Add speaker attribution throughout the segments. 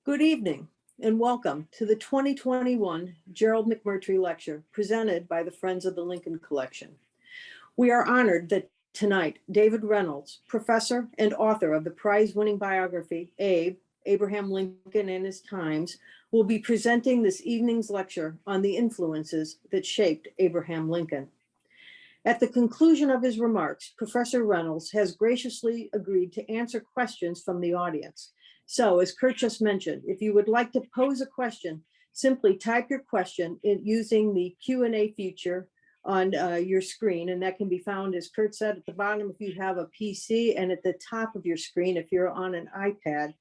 Speaker 1: Good evening and welcome to the 2021 Gerald McMurtry Lecture presented by the Friends of the Lincoln Collection. We are honored that tonight David Reynolds, professor and author of the prize-winning biography, Abe, Abraham Lincoln and His Times, will be presenting this evening's lecture on the influences that shaped Abraham Lincoln. At the conclusion of his remarks, Professor Reynolds has graciously agreed to answer questions from the audience. So, as Kurt just mentioned, if you would like to pose a question, simply type your question using the Q&A feature on your screen, and that can be found, as Kurt said, at the bottom if you have a PC, and at the top of your screen if you're on an iPad.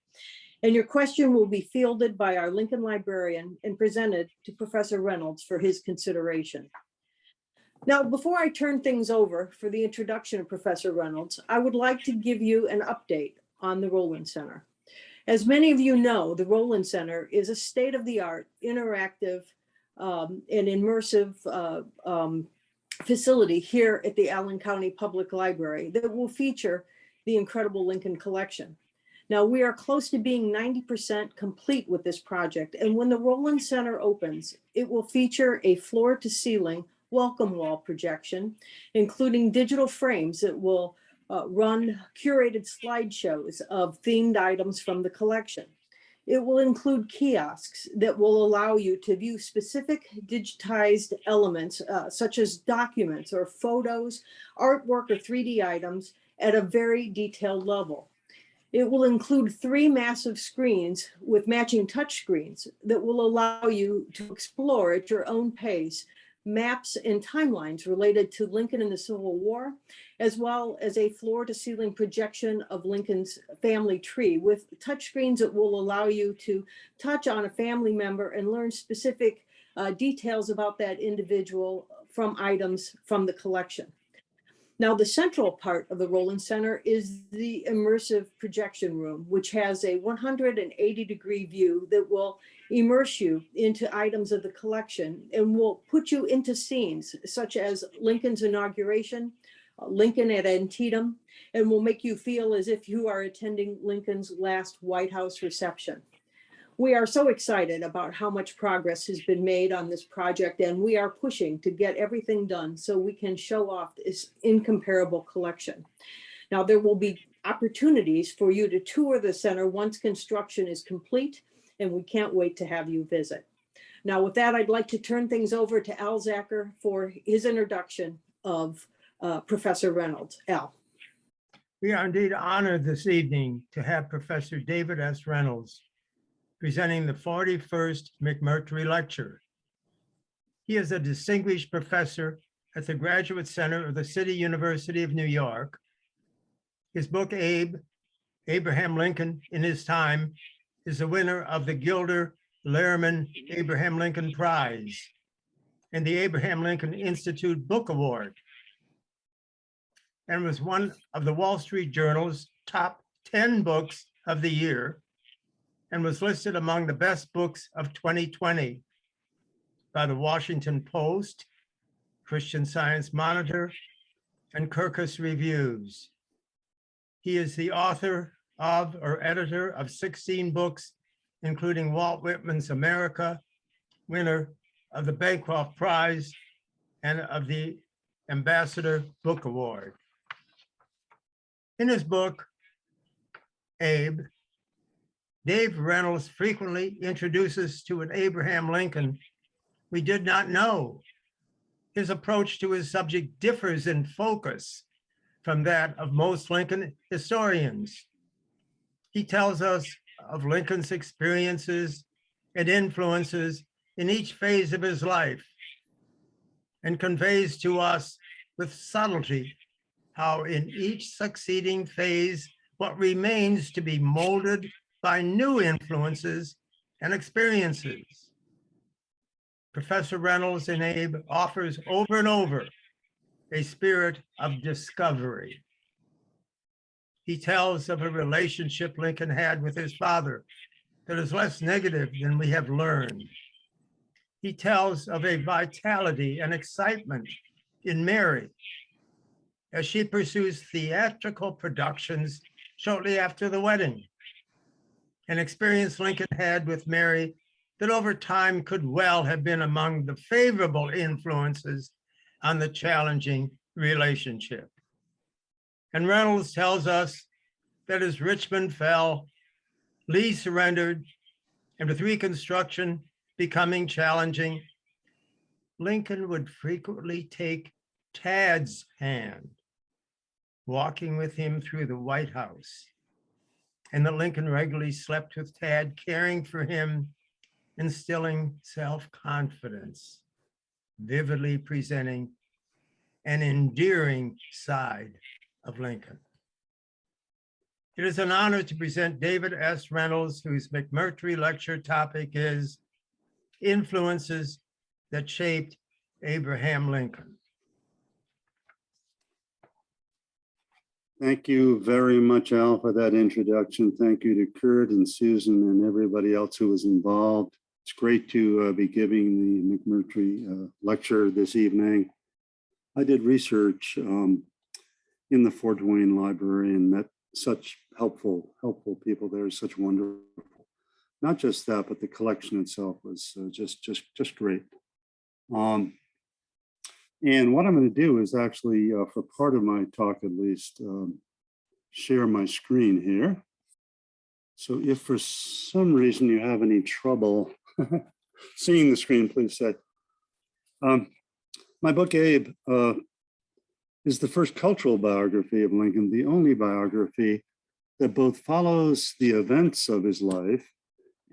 Speaker 1: And your question will be fielded by our Lincoln librarian and presented to Professor Reynolds for his consideration. Now, before I turn things over for the introduction of Professor Reynolds, I would like to give you an update on the Roland Center. As many of you know, the Roland Center is a state-of-the-art, interactive, and immersive facility here at the Allen County Public Library that will feature the incredible Lincoln collection. Now, we are close to being 90% complete with this project, and when the Roland Center opens, it will feature a floor-to-ceiling welcome wall projection, including digital frames that will run curated slideshows of themed items from the collection. It will include kiosks that will allow you to view specific digitized elements, such as documents or photos, artwork, or 3D items at a very detailed level. It will include 3 massive screens with matching touchscreens that will allow you to explore at your own pace maps and timelines related to Lincoln and the Civil War, as well as a floor-to-ceiling projection of Lincoln's family tree with touchscreens that will allow you to touch on a family member and learn specific details about that individual from items from the collection. Now, the central part of the Roland Center is the immersive projection room, which has a 180-degree view that will immerse you into items of the collection and will put you into scenes such as Lincoln's inauguration, Lincoln at Antietam, and will make you feel as if you are attending Lincoln's last White House reception. We are so excited about how much progress has been made on this project, and we are pushing to get everything done so we can show off this incomparable collection. Now, there will be opportunities for you to tour the center once construction is complete, and we can't wait to have you visit. Now, with that, I'd like to turn things over to Al Zacher for his introduction of Professor Reynolds. Al.
Speaker 2: We are indeed honored this evening to have Professor David S. Reynolds presenting the 41st McMurtry Lecture. He is a distinguished professor at the Graduate Center of the City University of New York. His book, Abe, Abraham Lincoln in His Time, is the winner of the Gilder Lehrman Abraham Lincoln Prize and the Abraham Lincoln Institute Book Award, and was one of the Wall Street Journal's top 10 books of the year, and was listed among the best books of 2020 by the Washington Post, Christian Science Monitor, and Kirkus Reviews. He is the author of or editor of 16 books, including Walt Whitman's America, winner of the Bancroft Prize and of the Ambassador Book Award. In his book, Abe, Dave Reynolds frequently introduces to an Abraham Lincoln we did not know. His approach to his subject differs in focus from that of most Lincoln historians. He tells us of Lincoln's experiences and influences in each phase of his life and conveys to us with subtlety how in each succeeding phase what remains to be molded by new influences and experiences. Professor Reynolds in Abe offers over and over a spirit of discovery. He tells of a relationship Lincoln had with his father that is less negative than we have learned. He tells of a vitality and excitement in Mary as she pursues theatrical productions shortly after the wedding. an experience Lincoln had with Mary that over time could well have been among the favorable influences on the challenging relationship. And Reynolds tells us that as Richmond fell, Lee surrendered, and with Reconstruction becoming challenging, Lincoln would frequently take Tad's hand, walking with him through the White House, and that Lincoln regularly slept with Tad, caring for him, instilling self-confidence, vividly presenting an endearing side of Lincoln. It is an honor to present David S. Reynolds, whose McMurtry Lecture topic is Influences that Shaped Abraham Lincoln.
Speaker 3: Thank you very much, Al, for that introduction. Thank you to Kurt and Susan and everybody else who was involved. It's great to be giving the McMurtry Lecture this evening. I did research in the Fort Wayne Library and met such helpful people there, such wonderful. Not just that, but the collection itself was just great. And what I'm going to do is actually, for part of my talk at least, share my screen here. So if for some reason you have any trouble seeing the screen, please say. My book, Abe, is the first cultural biography of Lincoln, the only biography that both follows the events of his life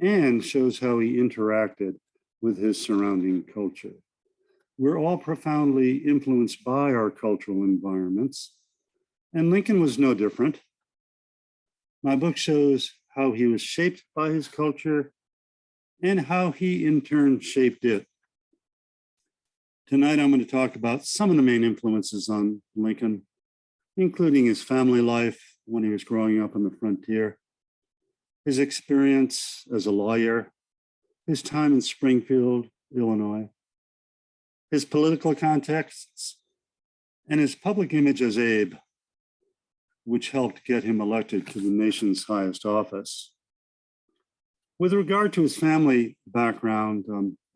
Speaker 3: and shows how he interacted with his surrounding culture. We're all profoundly influenced by our cultural environments, and Lincoln was no different. My book shows how he was shaped by his culture and how he in turn shaped it. Tonight, I'm going to talk about some of the main influences on Lincoln, including his family life when he was growing up on the frontier, his experience as a lawyer, his time in Springfield, Illinois, his political contexts, and his public image as Abe, which helped get him elected to the nation's highest office. With regard to his family background,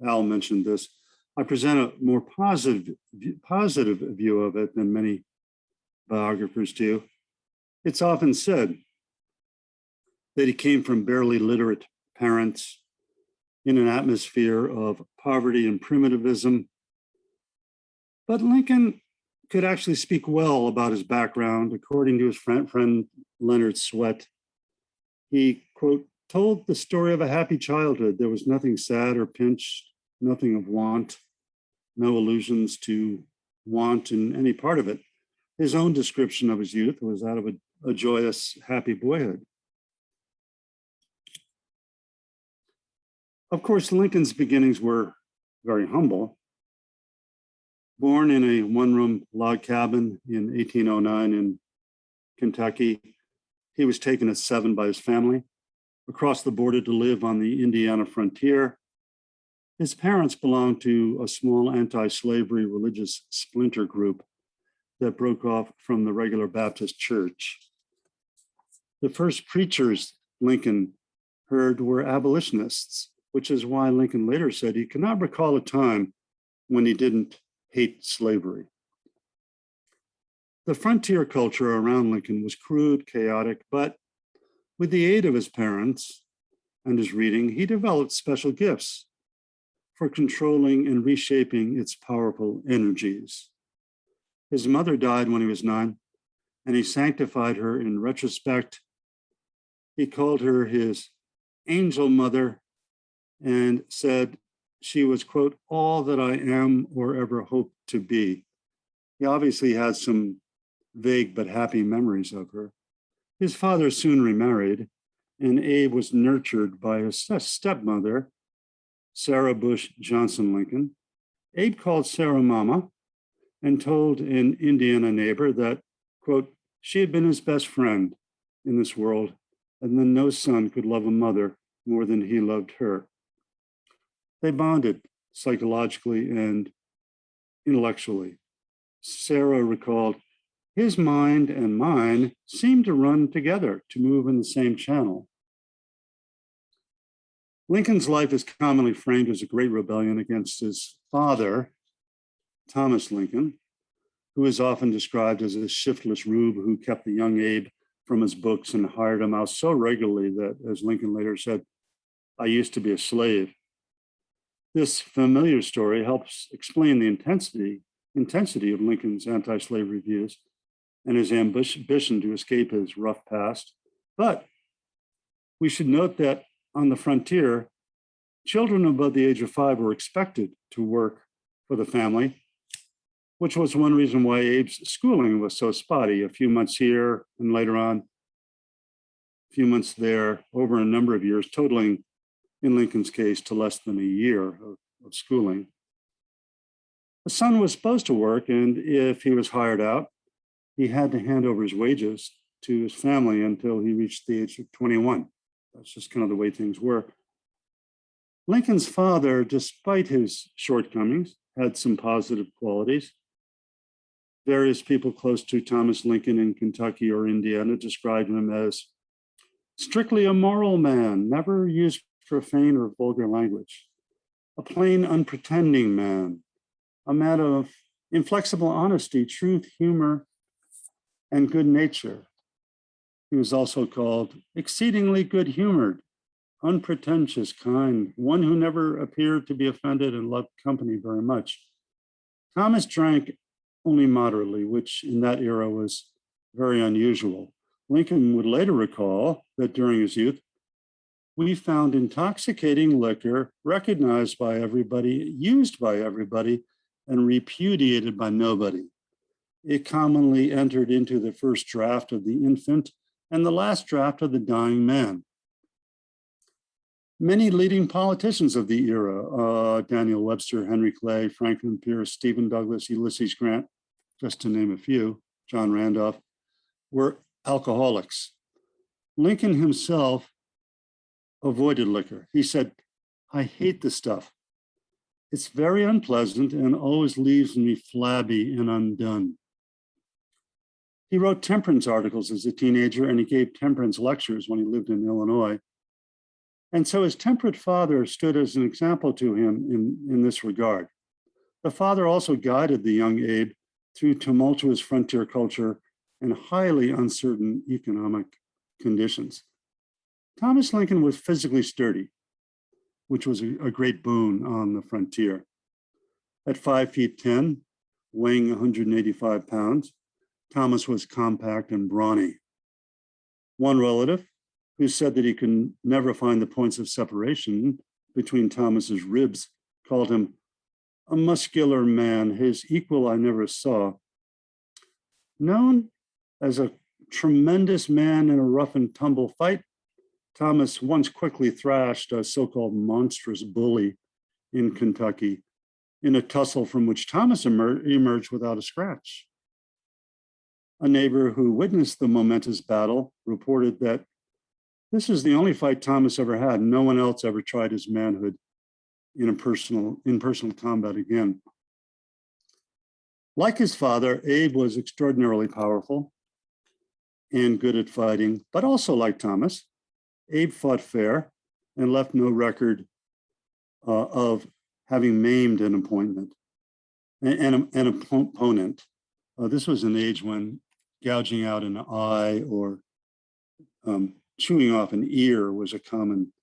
Speaker 3: Al mentioned this, I present a more positive view of it than many biographers do. It's often said that he came from barely literate parents in an atmosphere of poverty and primitivism. But Lincoln could actually speak well about his background. According to his friend Leonard Swett, he, quote, told the story of a happy childhood. There was nothing sad or pinched, nothing of want, no allusions to want in any part of it. His own description of his youth was that of a joyous, happy boyhood. Of course, Lincoln's beginnings were very humble. Born in a one-room log cabin in 1809 in Kentucky, he was taken at 7 by his family across the border to live on the Indiana frontier. His parents belonged to a small anti-slavery religious splinter group that broke off from the regular Baptist church. The first preachers Lincoln heard were abolitionists, which is why Lincoln later said he could not recall a time when he didn't hate slavery. The frontier culture around Lincoln was crude, chaotic, but with the aid of his parents and his reading, he developed special gifts for controlling and reshaping its powerful energies. His mother died when he was 9, and he sanctified her in retrospect. He called her his angel mother and said she was, quote, all that I am or ever hope to be. He obviously had some vague but happy memories of her. His father soon remarried, and Abe was nurtured by his stepmother, Sarah Bush Johnson Lincoln. Abe called Sarah Mama and told an Indiana neighbor that, quote, she had been his best friend in this world, and then no son could love a mother more than he loved her. They bonded psychologically and intellectually. Sarah recalled, his mind and mine seemed to run together, to move in the same channel. Lincoln's life is commonly framed as a great rebellion against his father, Thomas Lincoln, who is often described as a shiftless rube who kept the young Abe from his books and hired him out so regularly that, as Lincoln later said, "I used to be a slave." This familiar story helps explain the intensity of Lincoln's anti-slavery views and his ambition to escape his rough past. But we should note that on the frontier, children above the age of 5 were expected to work for the family, which was one reason why Abe's schooling was so spotty. A few months here and later on, a few months there, over a number of years, totaling, in Lincoln's case, to less than a year of schooling. The son was supposed to work, and if he was hired out, he had to hand over his wages to his family until he reached the age of 21. That's just kind of the way things were. Lincoln's father, despite his shortcomings, had some positive qualities. Various people close to Thomas Lincoln in Kentucky or Indiana described him as strictly a moral man, never used profane or vulgar language, a plain, unpretending man, a man of inflexible honesty, truth, humor, and good nature. He was also called exceedingly good-humored, unpretentious, kind, one who never appeared to be offended and loved company very much. Thomas drank only moderately, which in that era was very unusual. Lincoln would later recall that during his youth, we found intoxicating liquor recognized by everybody, used by everybody, and repudiated by nobody. It commonly entered into the first draft of the infant and the last draft of the dying man. Many leading politicians of the era, Daniel Webster, Henry Clay, Franklin Pierce, Stephen Douglas, Ulysses Grant, just to name a few, John Randolph, were alcoholics. Lincoln himself avoided liquor. He said, "I hate the stuff. It's very unpleasant and always leaves me flabby and undone." He wrote temperance articles as a teenager, and he gave temperance lectures when he lived in Illinois. And so his temperate father stood as an example to him in this regard. The father also guided the young Abe through tumultuous frontier culture and highly uncertain economic conditions. Thomas Lincoln was physically sturdy, which was a great boon on the frontier. At 5 feet 10, weighing 185 pounds, Thomas was compact and brawny. One relative, who said that he could never find the points of separation between Thomas's ribs, called him a muscular man, his equal I never saw. Known as a tremendous man in a rough and tumble fight, Thomas once quickly thrashed a so-called monstrous bully in Kentucky in a tussle from which Thomas emerged without a scratch. A neighbor who witnessed the momentous battle reported that this is the only fight Thomas ever had. No one else ever tried his manhood in personal combat again. Like his father, Abe was extraordinarily powerful and good at fighting, but also like Thomas, Abe fought fair and left no record of having maimed an opponent. This was an age when gouging out an eye or chewing off an ear was a common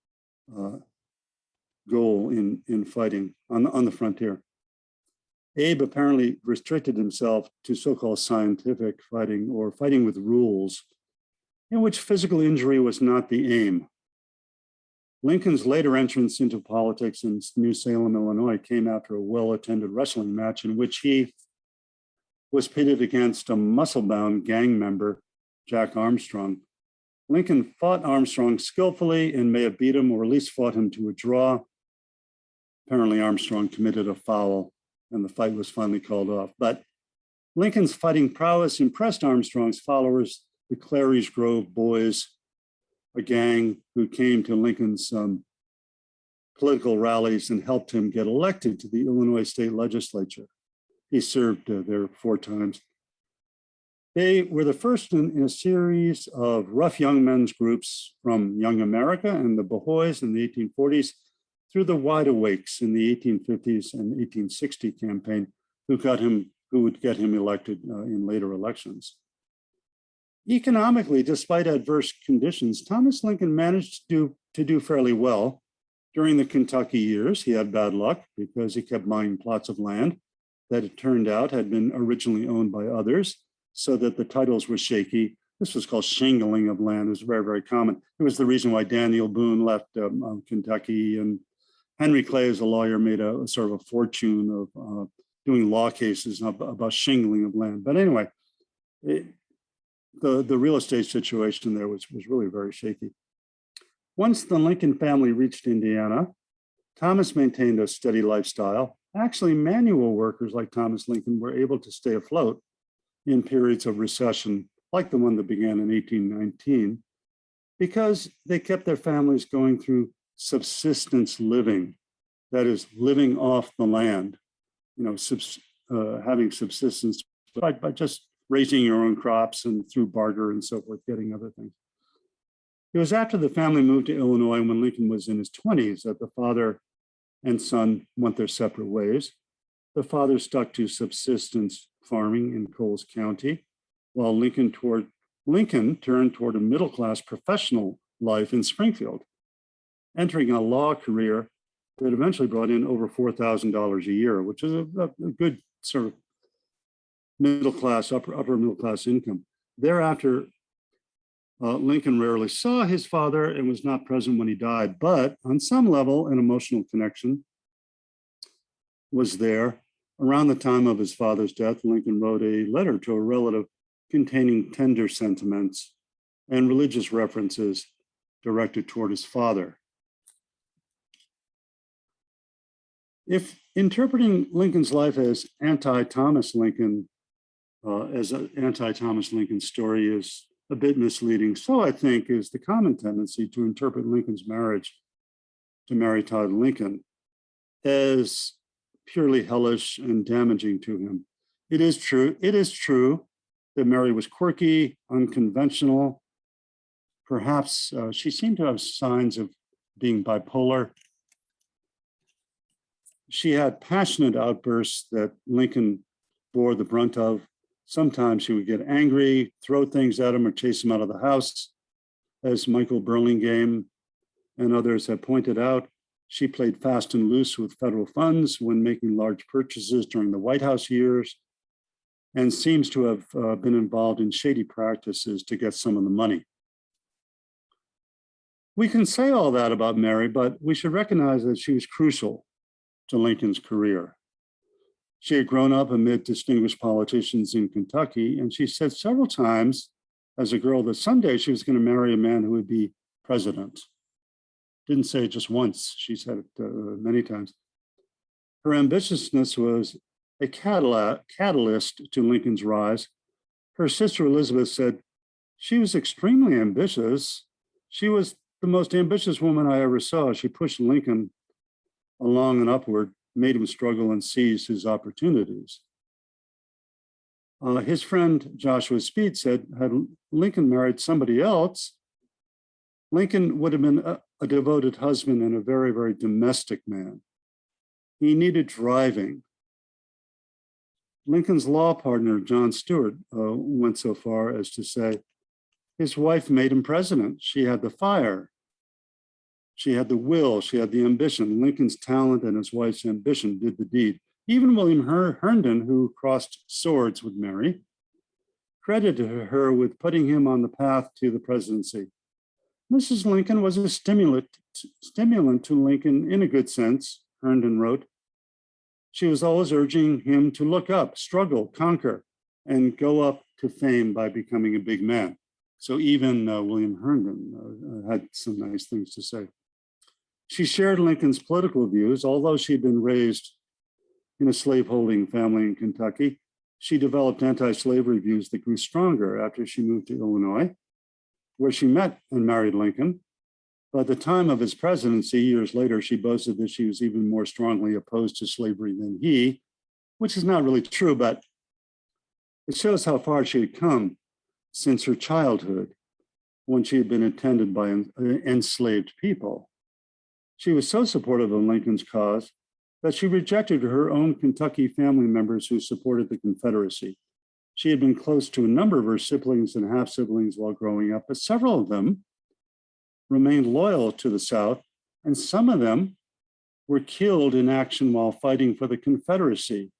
Speaker 3: goal in fighting on the frontier. Abe apparently restricted himself to so-called scientific fighting or fighting with rules, in which physical injury was not the aim. Lincoln's later entrance into politics in New Salem, Illinois, came after a well-attended wrestling match in which he was pitted against a muscle-bound gang member, Jack Armstrong. Lincoln fought Armstrong skillfully and may have beat him or at least fought him to a draw. Apparently Armstrong committed a foul and the fight was finally called off. But Lincoln's fighting prowess impressed Armstrong's followers, the Clary's Grove Boys, a gang who came to Lincoln's political rallies and helped him get elected to the Illinois state legislature. He served there 4 times. They were the first in a series of rough young men's groups from Young America and the Bohemians in the 1840s through the Wide Awakes in the 1850s and 1860 campaign, who would get him elected in later elections. Economically, despite adverse conditions, Thomas Lincoln managed to do fairly well. During the Kentucky years, he had bad luck because he kept buying plots of land that it turned out had been originally owned by others, so that the titles were shaky. This was called shingling of land. It was very, very common. It was the reason why Daniel Boone left Kentucky, and Henry Clay, as a lawyer, made a sort of a fortune of doing law cases about shingling of land. But anyway, the real estate situation there was really very shaky. Once the Lincoln family reached Indiana, Thomas maintained a steady lifestyle. Actually, manual workers like Thomas Lincoln were able to stay afloat in periods of recession, like the one that began in 1819, because they kept their families going through subsistence living, that is, living off the land, having subsistence by just raising your own crops and through barter and so forth, getting other things. It was after the family moved to Illinois when Lincoln was in his 20s that the father and son went their separate ways. The father stuck to subsistence farming in Coles County, while Lincoln turned toward a middle-class professional life in Springfield, entering a law career that eventually brought in over $4,000 a year, which is a good sort of middle-class, upper middle-class income. Thereafter, Lincoln rarely saw his father and was not present when he died, but on some level, an emotional connection was there. Around the time of his father's death, Lincoln wrote a letter to a relative containing tender sentiments and religious references directed toward his father. If interpreting Lincoln's life as anti-Thomas Lincoln, as an anti-Thomas Lincoln story is a bit misleading, so I think is the common tendency to interpret Lincoln's marriage to Mary Todd Lincoln as purely hellish and damaging to him. It is true that Mary was quirky, unconventional. Perhaps she seemed to have signs of being bipolar. She had passionate outbursts that Lincoln bore the brunt of. Sometimes she would get angry, throw things at him, or chase him out of the house. As Michael Burlingame and others have pointed out, she played fast and loose with federal funds when making large purchases during the White House years, and seems to have been involved in shady practices to get some of the money. We can say all that about Mary, but we should recognize that she was crucial to Lincoln's career. She had grown up amid distinguished politicians in Kentucky, and she said several times as a girl that someday she was going to marry a man who would be president. Didn't say it just once, she said it many times. Her ambitiousness was a catalyst to Lincoln's rise. Her sister Elizabeth said, she was extremely ambitious. She was the most ambitious woman I ever saw. She pushed Lincoln along and upward, made him struggle and seize his opportunities. His friend Joshua Speed said, had Lincoln married somebody else, Lincoln would have been a devoted husband and a very, very domestic man. He needed driving. Lincoln's law partner, John Stuart, went so far as to say, his wife made him president. She had the fire. She had the will, she had the ambition. Lincoln's talent and his wife's ambition did the deed. Even William Herndon, who crossed swords with Mary, credited her with putting him on the path to the presidency. Mrs. Lincoln was a stimulant to Lincoln in a good sense, Herndon wrote. She was always urging him to look up, struggle, conquer, and go up to fame by becoming a big man. So even William Herndon had some nice things to say. She shared Lincoln's political views. Although she'd been raised in a slaveholding family in Kentucky, she developed anti-slavery views that grew stronger after she moved to Illinois, where she met and married Lincoln. By the time of his presidency, years later, she boasted that she was even more strongly opposed to slavery than he, which is not really true, but It shows how far she had come since her childhood, when she had been attended by enslaved people. She was so supportive of Lincoln's cause that she rejected her own Kentucky family members who supported the Confederacy. She had been close to a number of her siblings and half-siblings while growing up, but several of them remained loyal to the South, and some of them were killed in action while fighting for the Confederacy.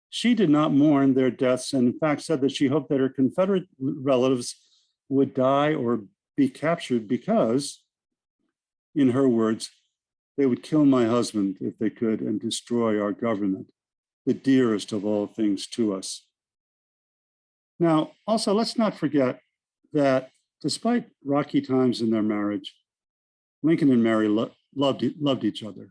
Speaker 3: She did not mourn their deaths and in fact said that she hoped that her Confederate relatives would die or be captured because, in her words, they would kill my husband if they could and destroy our government, the dearest of all things to us. Now, also, let's not forget that despite rocky times in their marriage, Lincoln and Mary loved each other.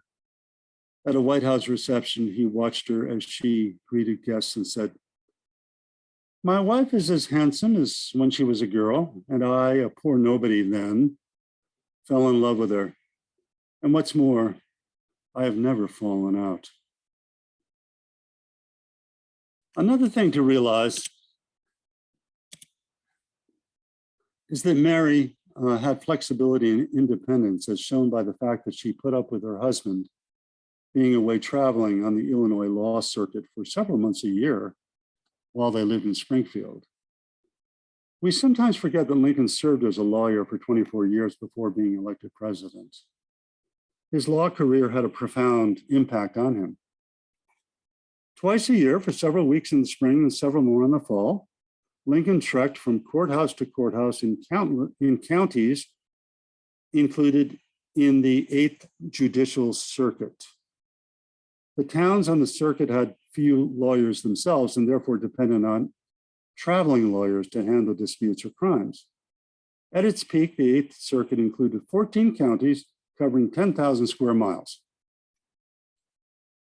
Speaker 3: At a White House reception, he watched her as she greeted guests and said, "My wife is as handsome as when she was a girl, and I, a poor nobody then, fell in love with her. And what's more, I have never fallen out." Another thing to realize is that Mary had flexibility and independence, as shown by the fact that she put up with her husband being away traveling on the Illinois law circuit for several months a year while they lived in Springfield. We sometimes forget that Lincoln served as a lawyer for 24 years before being elected president. His law career had a profound impact on him. Twice a year for several weeks in the spring and several more in the fall, Lincoln trekked from courthouse to courthouse in counties included in the 8th Judicial Circuit. The towns on the circuit had few lawyers themselves and therefore depended on traveling lawyers to handle disputes or crimes. At its peak, the 8th Circuit included 14 counties covering 10,000 square miles,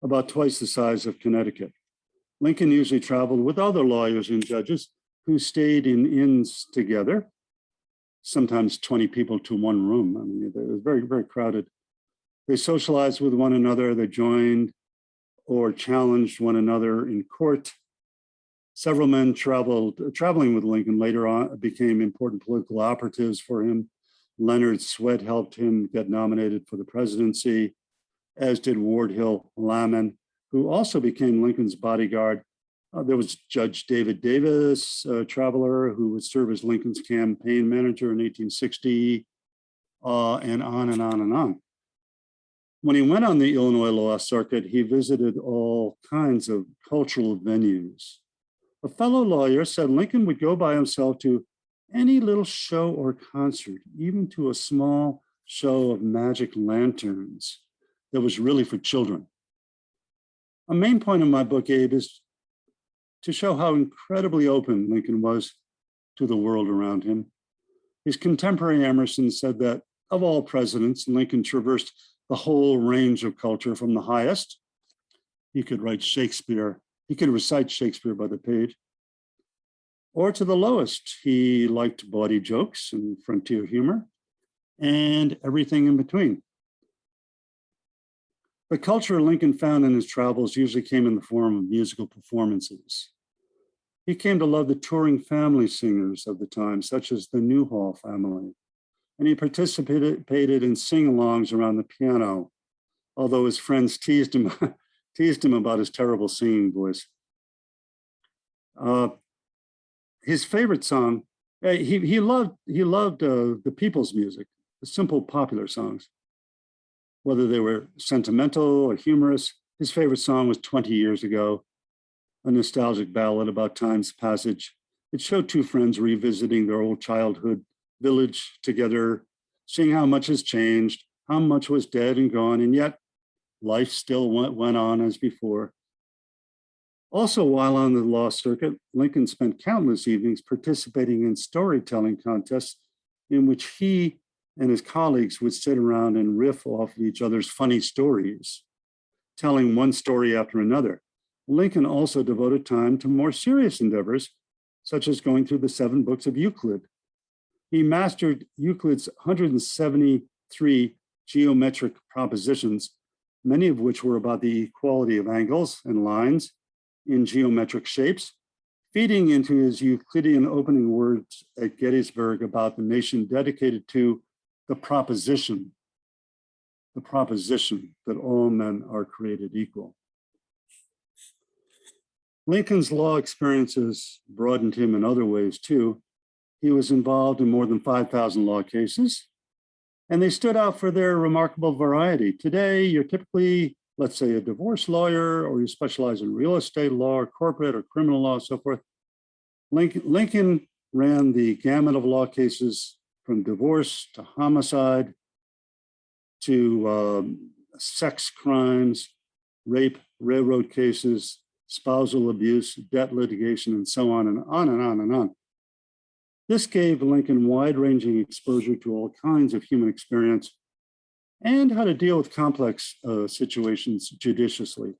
Speaker 3: about twice the size of Connecticut. Lincoln usually traveled with other lawyers and judges who stayed in inns together, sometimes 20 people to one room. I mean, it was very, very crowded. They socialized with one another, they joined or challenged one another in court. Several men traveling with Lincoln later on became important political operatives for him. Leonard Swett helped him get nominated for the presidency, as did Ward Hill Lehrman, who also became Lincoln's bodyguard. There was Judge David Davis, a traveler who would serve as Lincoln's campaign manager in 1860, and on and on and on. When he went on the Illinois law circuit, he visited all kinds of cultural venues. A fellow lawyer said Lincoln would go by himself to any little show or concert, even to a small show of magic lanterns that was really for children. A main point of my book, Abe, is to show how incredibly open Lincoln was to the world around him. His contemporary Emerson said that of all presidents, Lincoln traversed the whole range of culture from the highest. He could recite Shakespeare by the page, or to the lowest. He liked bawdy jokes and frontier humor and everything in between. The culture Lincoln found in his travels usually came in the form of musical performances. He came to love the touring family singers of the time, such as the Newhall family, and he participated in sing-alongs around the piano, although his friends teased him about his terrible singing voice. His favorite song, he loved the people's music, the simple popular songs, whether they were sentimental or humorous. His favorite song was 20 Years Ago, a nostalgic ballad about time's passage. It showed two friends revisiting their old childhood village together, seeing how much has changed, how much was dead and gone, and yet life still went on as before. Also, while on the law circuit, Lincoln spent countless evenings participating in storytelling contests in which he and his colleagues would sit around and riff off of each other's funny stories, telling one story after another. Lincoln also devoted time to more serious endeavors, such as going through the 7 books of Euclid. He mastered Euclid's 173 geometric propositions, many of which were about the equality of angles and lines in geometric shapes, feeding into his Euclidean opening words at Gettysburg about the nation dedicated to the proposition that all men are created equal. Lincoln's law experiences broadened him in other ways too. He was involved in more than 5,000 law cases, and they stood out for their remarkable variety. Today, you're typically, let's say, a divorce lawyer, or you specialize in real estate law, or corporate or criminal law, so forth. Lincoln ran the gamut of law cases from divorce to homicide to sex crimes, rape, railroad cases, spousal abuse, debt litigation, and so on and on and on and on. This gave Lincoln wide-ranging exposure to all kinds of human experience and how to deal with complex situations judiciously.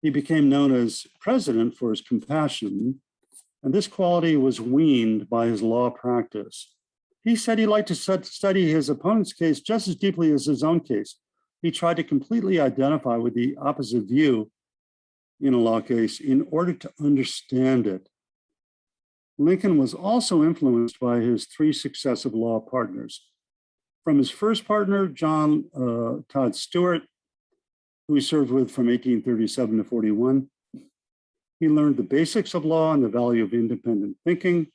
Speaker 3: He became known as president for his compassion, and this quality was weaned by his law practice. He said he liked to study his opponent's case just as deeply as his own case. He tried to completely identify with the opposite view in a law case in order to understand it. Lincoln was also influenced by his three successive law partners. From his first partner, John Todd Stewart, who he served with from 1837 to 41, he learned the basics of law and the value of independent thinking.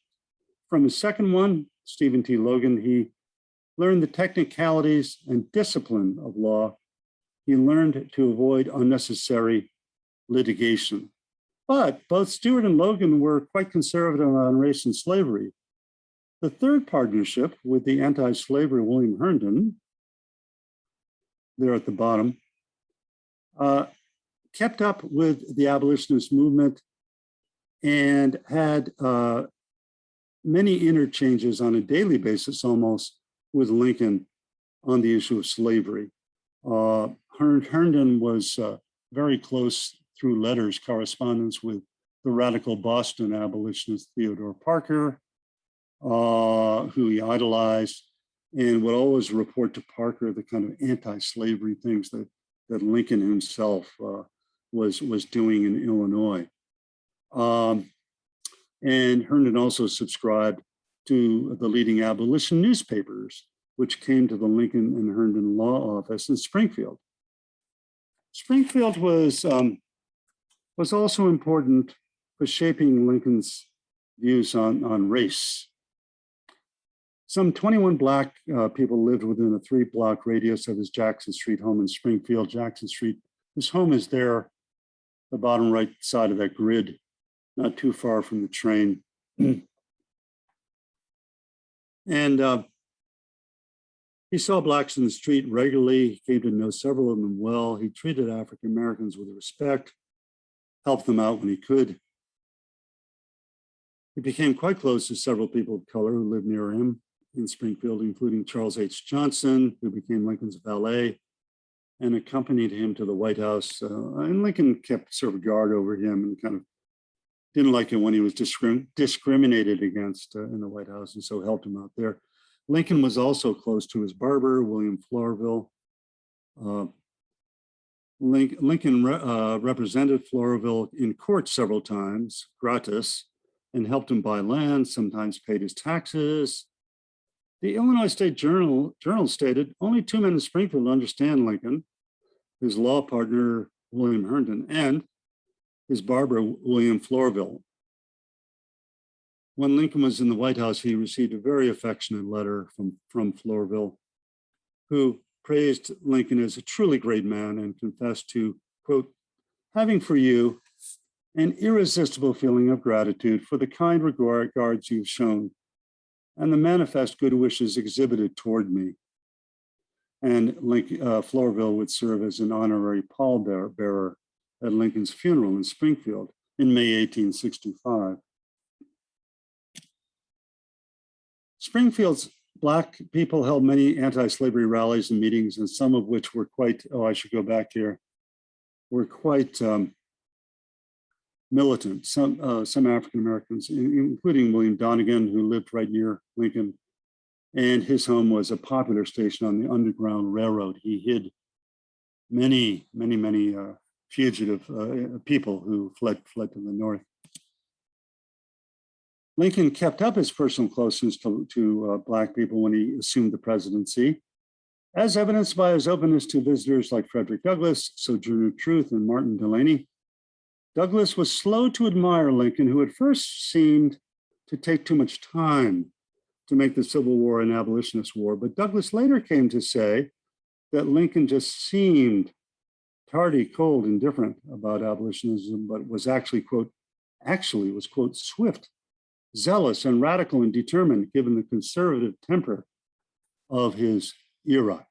Speaker 3: From his second one, Stephen T. Logan, he learned the technicalities and discipline of law. He learned to avoid unnecessary litigation. But both Stewart and Logan were quite conservative on race and slavery. The third partnership with the anti-slavery William Herndon, there at the bottom, kept up with the abolitionist movement and had many interchanges on a daily basis almost with Lincoln on the issue of slavery. Herndon was very close through letters, correspondence with the radical Boston abolitionist Theodore Parker, who he idolized, and would always report to Parker the kind of anti-slavery things that Lincoln himself was doing in Illinois. And Herndon also subscribed to the leading abolition newspapers, which came to the Lincoln and Herndon law office in Springfield. Springfield was also important for shaping Lincoln's views on race. Some 21 Black people lived within a 3-block radius of his Jackson Street home in Springfield. Jackson Street, his home is there, the bottom right side of that grid, not too far from the train. And he saw Blacks in the street regularly. He came to know several of them well. He treated African Americans with respect, helped them out when he could. He became quite close to several people of color who lived near him in Springfield, including Charles H. Johnson, who became Lincoln's valet and accompanied him to the White House. And Lincoln kept sort of guard over him and kind of didn't like it when he was discriminated against in the White House, and so helped him out there. Lincoln was also close to his barber, William Floraville. Lincoln represented Floraville in court several times, gratis, and helped him buy land, sometimes paid his taxes. The Illinois State Journal stated, only 2 men in Springfield understand Lincoln, his law partner, William Herndon, and his barber, William Floraville. When Lincoln was in the White House, he received a very affectionate letter from Floraville, who praised Lincoln as a truly great man and confessed to, quote, having for you an irresistible feeling of gratitude for the kind regards you've shown and the manifest good wishes exhibited toward me. And Floraville would serve as an honorary pallbearer at Lincoln's funeral in Springfield in May 1865. Springfield's Black people held many anti-slavery rallies and meetings, and some of which were quite, I should go back here, were quite militant. Some African Americans, including William Donegan, who lived right near Lincoln, and his home was a popular station on the Underground Railroad. He hid many fugitive people who fled to the north. Lincoln kept up his personal closeness to Black people when he assumed the presidency, as evidenced by his openness to visitors like Frederick Douglass, Sojourner Truth, and Martin Delany. Douglass was slow to admire Lincoln, who at first seemed to take too much time to make the Civil War an abolitionist war, but Douglass later came to say that Lincoln just seemed tardy, cold, indifferent about abolitionism, but was actually, quote, swift, zealous, and radical and determined, given the conservative temper of his era.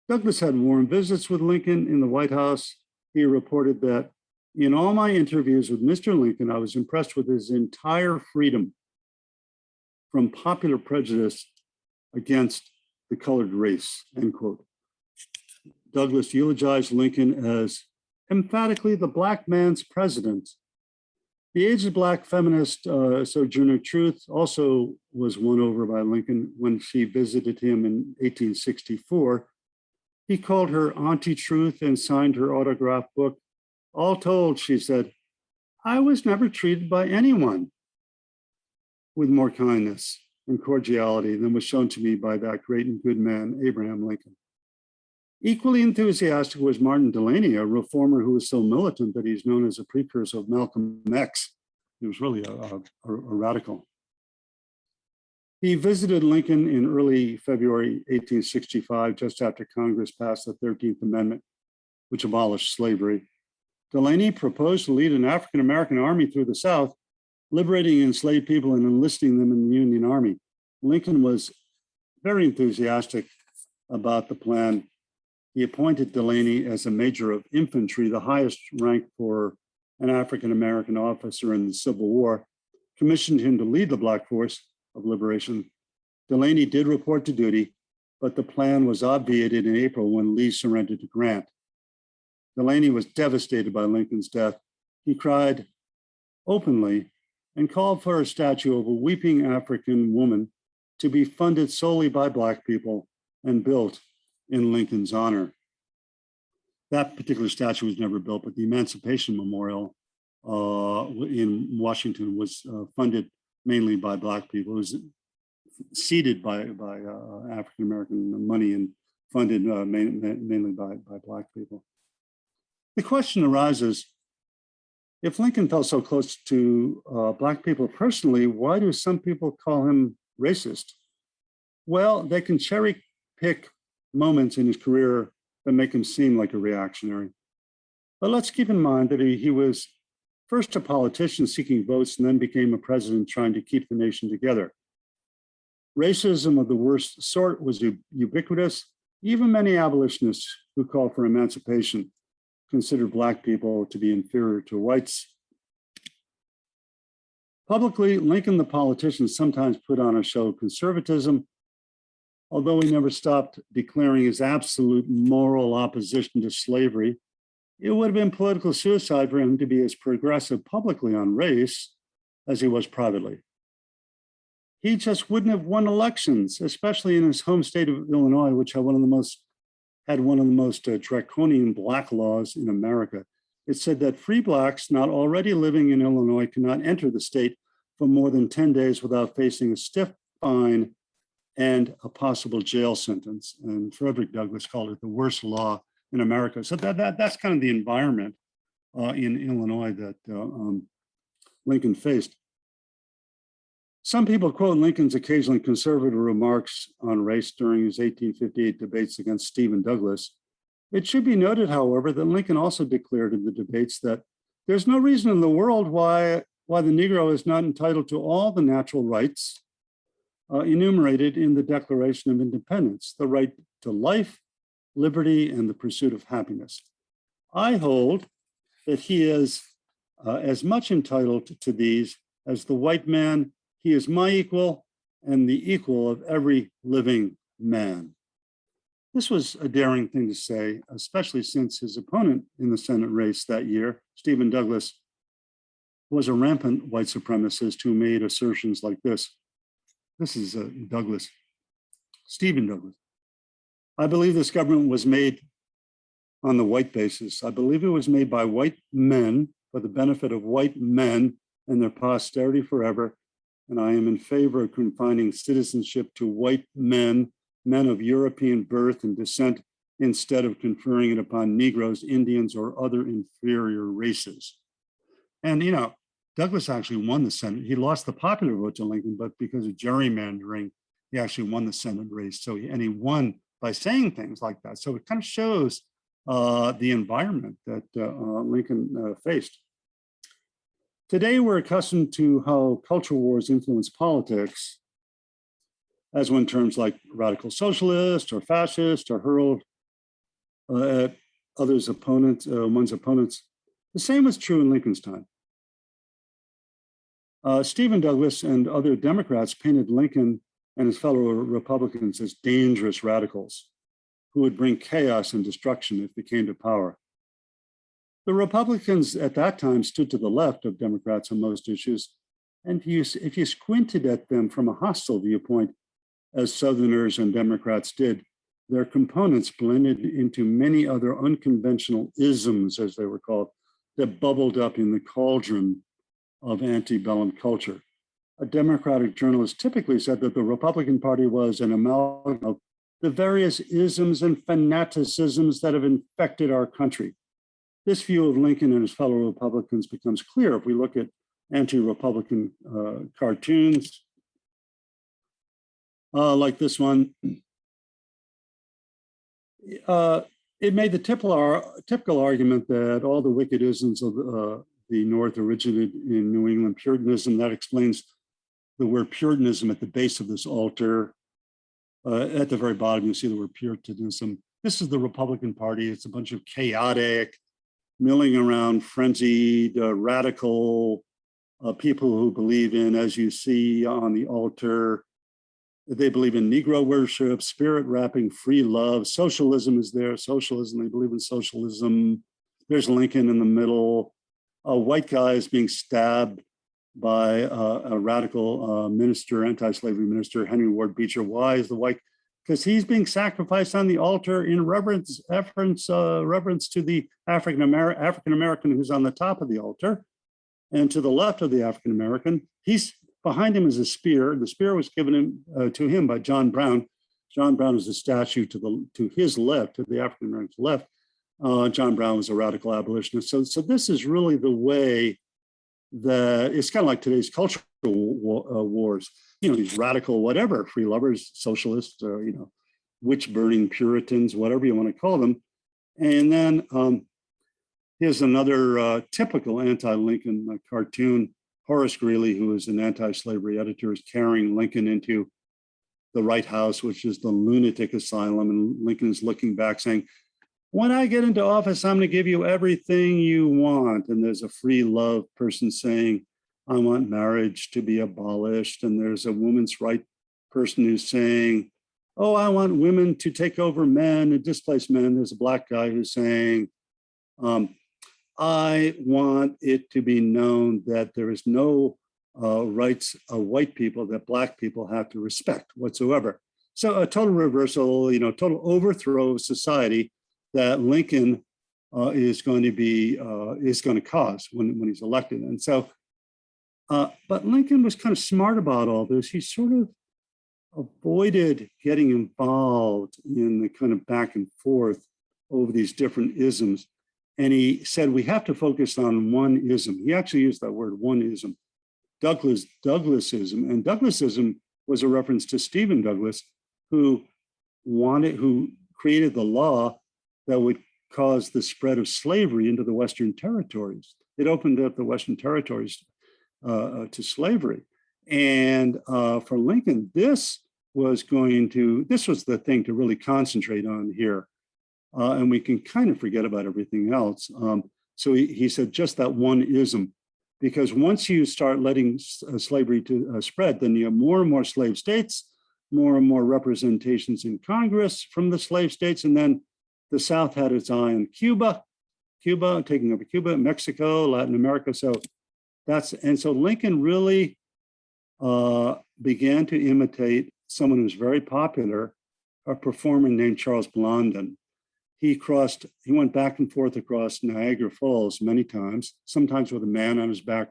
Speaker 3: Douglass had warm visits with Lincoln in the White House. He reported that in all my interviews with Mr. Lincoln, I was impressed with his entire freedom from popular prejudice against the colored race, end quote. Douglass eulogized Lincoln as emphatically the Black man's president. The aged Black feminist Sojourner Truth also was won over by Lincoln when she visited him in 1864. He called her Auntie Truth and signed her autograph book. All told, she said, I was never treated by anyone with more kindness and cordiality than was shown to me by that great and good man, Abraham Lincoln. Equally enthusiastic was Martin Delany, a reformer who was so militant that he's known as a precursor of Malcolm X. He was really a radical. He visited Lincoln in early February 1865, just after Congress passed the 13th Amendment, which abolished slavery. Delany proposed to lead an African-American army through the South, liberating enslaved people and enlisting them in the Union Army. Lincoln was very enthusiastic about the plan. He appointed Delany as a major of infantry, the highest rank for an African-American officer in the Civil War, commissioned him to lead the Black force of liberation. Delany did report to duty, but the plan was obviated in April when Lee surrendered to Grant. Delany was devastated by Lincoln's death. He cried openly and called for a statue of a weeping African woman to be funded solely by Black people and built in Lincoln's honor. That particular statue was never built, but the Emancipation Memorial in Washington was funded mainly by Black people. It was seeded by African-American money and funded mainly by Black people. The question arises, if Lincoln felt so close to Black people personally, why do some people call him racist? Well, they can cherry pick moments in his career that make him seem like a reactionary. But let's keep in mind that he was first a politician seeking votes and then became a president trying to keep the nation together. Racism of the worst sort was ubiquitous. Even many abolitionists who called for emancipation considered Black people to be inferior to whites. Publicly, Lincoln the politician sometimes put on a show of conservatism, although he never stopped declaring his absolute moral opposition to slavery. It would have been political suicide for him to be as progressive publicly on race as he was privately. He just wouldn't have won elections, especially in his home state of Illinois, which had one of the most draconian Black laws in America. It said that free Blacks not already living in Illinois cannot enter the state for more than 10 days without facing a stiff fine and a possible jail sentence. And Frederick Douglass called it the worst law in America. So that's kind of the environment in Illinois that Lincoln faced. Some people quote Lincoln's occasionally conservative remarks on race during his 1858 debates against Stephen Douglas. It should be noted, however, that Lincoln also declared in the debates that there's no reason in the world why the Negro is not entitled to all the natural rights enumerated in the Declaration of Independence, the right to life, liberty, and the pursuit of happiness. I hold that he is as much entitled to these as the white man. He is my equal and the equal of every living man. This was a daring thing to say, especially since his opponent in the Senate race that year, Stephen Douglas, was a rampant white supremacist who made assertions like this. This is Douglas, Stephen Douglas. I believe this government was made on the white basis. I believe it was made by white men for the benefit of white men and their posterity forever. And I am in favor of confining citizenship to white men, men of European birth and descent, instead of conferring it upon Negroes, Indians, or other inferior races. And, Douglas actually won the Senate. He lost the popular vote to Lincoln, but because of gerrymandering, he actually won the Senate race. And he won by saying things like that. So it kind of shows the environment that Lincoln faced. Today, we're accustomed to how cultural wars influence politics, as when terms like radical socialist or fascist are hurled at one's opponents. The same was true in Lincoln's time. Stephen Douglas and other Democrats painted Lincoln and his fellow Republicans as dangerous radicals who would bring chaos and destruction if they came to power. The Republicans at that time stood to the left of Democrats on most issues, and if you squinted at them from a hostile viewpoint, as Southerners and Democrats did, their components blended into many other unconventional isms, as they were called, that bubbled up in the cauldron of antebellum culture. A Democratic journalist typically said that the Republican Party was an amalgam of the various isms and fanaticisms that have infected our country. This view of Lincoln and his fellow Republicans becomes clear if we look at anti-Republican cartoons, like this one. It made the typical argument that all the wicked isms of the North originated in New England Puritanism. That explains the word Puritanism at the base of this altar. At the very bottom, you see the word Puritanism. This is the Republican Party. It's a bunch of chaotic, milling around, frenzied, radical people who believe in, as you see on the altar, they believe in Negro worship, spirit rapping, free love. Socialism is there. Socialism, they believe in socialism. There's Lincoln in the middle. A white guy is being stabbed by a radical minister, anti-slavery minister, Henry Ward Beecher. Why is the white? Because he's being sacrificed on the altar in reverence to the African American who's on the top of the altar, and to the left of the African American, he's behind him is a spear. The spear was given to him by John Brown. John Brown is a statue to his left, to the African American's left. John Brown was a radical abolitionist. So this is really the way that it's kind of like today's cultural wars. These radical whatever, free lovers, socialists, witch burning Puritans, whatever you want to call them. And then here's another typical anti-Lincoln cartoon. Horace Greeley, who is an anti-slavery editor, is carrying Lincoln into the White House, which is the lunatic asylum. And Lincoln is looking back saying, when I get into office, I'm going to give you everything you want. And there's a free love person saying, I want marriage to be abolished. And there's a women's right person who's saying, oh, I want women to take over men and displace men. There's a black guy who's saying, I want it to be known that there is no rights of white people that black people have to respect whatsoever. So a total reversal, total overthrow of society that Lincoln is going to cause when he's elected. And so, but Lincoln was kind of smart about all this. He sort of avoided getting involved in the kind of back and forth over these different isms. And he said, we have to focus on one ism. He actually used that word, one ism, Douglasism. And Douglasism was a reference to Stephen Douglas, who created the law that would cause the spread of slavery into the Western territories. It opened up the Western territories to slavery. And for Lincoln, this was the thing to really concentrate on here. And we can kind of forget about everything else. So he said just that one ism, because once you start letting slavery to spread, then you have more and more slave states, more and more representations in Congress from the slave states. And then the South had its eye on Cuba, taking over Cuba, Mexico, Latin America. So Lincoln really began to imitate someone who's very popular, a performer named Charles Blondin. He went back and forth across Niagara Falls many times, sometimes with a man on his back,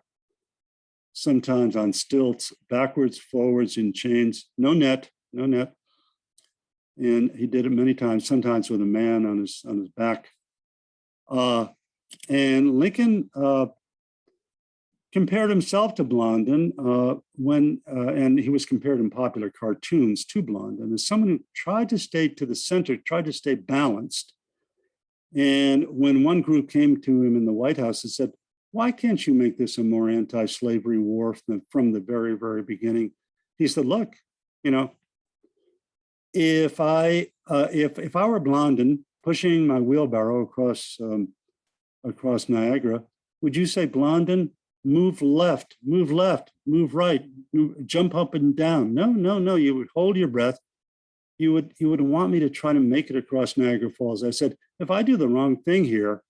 Speaker 3: sometimes on stilts, backwards, forwards, in chains, no net. And he did it many times, sometimes with a man on his back. And Lincoln compared himself to Blondin and he was compared in popular cartoons to Blondin as someone who tried to stay to the center, tried to stay balanced. And when one group came to him in the White House and said, "Why can't you make this a more anti-slavery war from the very, very beginning?" He said, "Look, if I were Blondin pushing my wheelbarrow across Niagara, would you say, Blondin, move left, move right, jump up and down?" No. You would hold your breath. You would want me to try to make it across Niagara Falls. I said, if I do the wrong thing here,